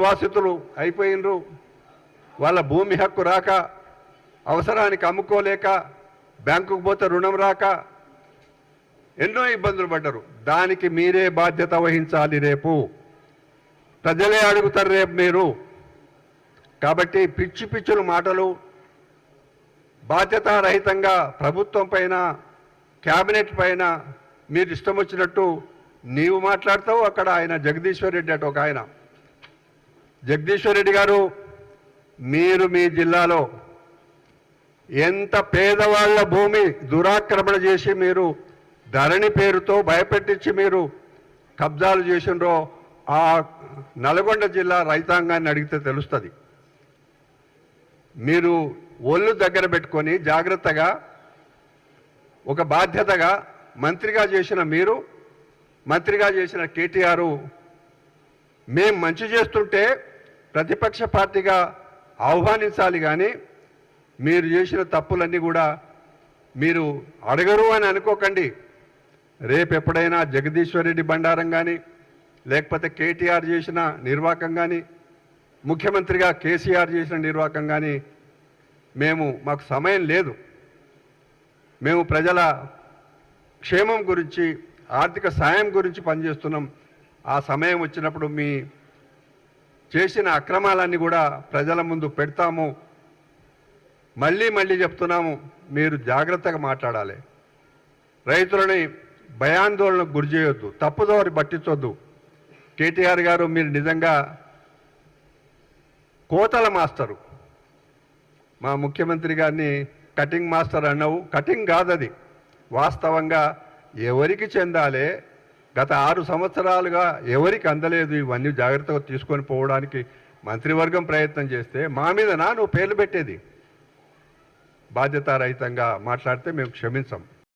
వాసితులు అయిపోయినరు, వాళ్ళ భూమి హక్కు రాక, అవసరానికి అమ్ముకోలేక, బ్యాంకుకు పోతే రుణం రాక ఎన్నో ఇబ్బందులు పడ్డారు. దానికి మీరే బాధ్యత వహించాలి. రేపు ప్రజలే అడుగుతారు రేపు మీరు. కాబట్టి పిచ్చి పిచ్చుల మాటలు, బాధ్యతారహితంగా ప్రభుత్వం పైన, క్యాబినెట్ పైన మీరు ఇష్టం వచ్చినట్టు నీవు మాట్లాడతావు. అక్కడ ఆయన జగదీశ్వర్ రెడ్డి అటు ఒక ఆయన, జగదీశ్వర్ రెడ్డి గారు, మీరు మీ జిల్లాలో ఎంత పేదవాళ్ల భూమి దురాక్రమణ చేసి మీరు ధరణి పేరుతో భయపెట్టించి మీరు కబ్జాలు చేసినరో ఆ నల్గొండ జిల్లా రైతాంగాన్ని అడిగితే తెలుస్తుంది. మీరు ఒళ్ళు దగ్గర పెట్టుకొని జాగ్రత్తగా ఒక బాధ్యతగా మంత్రిగా చేసిన మీరు, మంత్రిగా చేసిన కేటీఆర్, మేం మంచి చేస్తుంటే ప్రతిపక్ష పార్టీగా ఆహ్వానించాలి. కానీ మీరు చేసిన తప్పులన్నీ కూడా మీరు అడగరు అని అనుకోకండి. రేపు ఎప్పుడైనా జగదీశ్వర్ రెడ్డి బండారం కానీ, లేకపోతే కేటీఆర్ చేసిన నిర్వాకం కానీ, ముఖ్యమంత్రిగా కేసీఆర్ చేసిన నిర్వాకం కానీ మాకు సమయం లేదు. మేము ప్రజల క్షేమం గురించి, ఆర్థిక సాయం గురించి పనిచేస్తున్నాం. ఆ సమయం వచ్చినప్పుడు మీ చేసిన అక్రమాలన్నీ కూడా ప్రజల ముందు పెడతాము. మళ్ళీ మళ్ళీ చెప్తున్నాము, మీరు జాగ్రత్తగా మాట్లాడాలి. రైతులని భయాందోళనకు గురి చేయొద్దు, తప్పుదోవరి పట్టించొద్దు. కేటీఆర్ గారు, మీరు నిజంగా కోతల మాస్టరు. మా ముఖ్యమంత్రి గారిని కటింగ్ మాస్టర్ అన్నావు. కటింగ్ కాదది, వాస్తవంగా ఎవరికి చెందాలే, గత 6 సంవత్సరాలుగా ఎవరికి అందలేదు. ఇవన్నీ జాగ్రత్తగా తీసుకొని పోవడానికి మంత్రివర్గం ప్రయత్నం చేస్తే మా మీద నువ్వు పేర్లు పెట్టేది. బాధ్యతారహితంగా మాట్లాడితే మేము క్షమించం.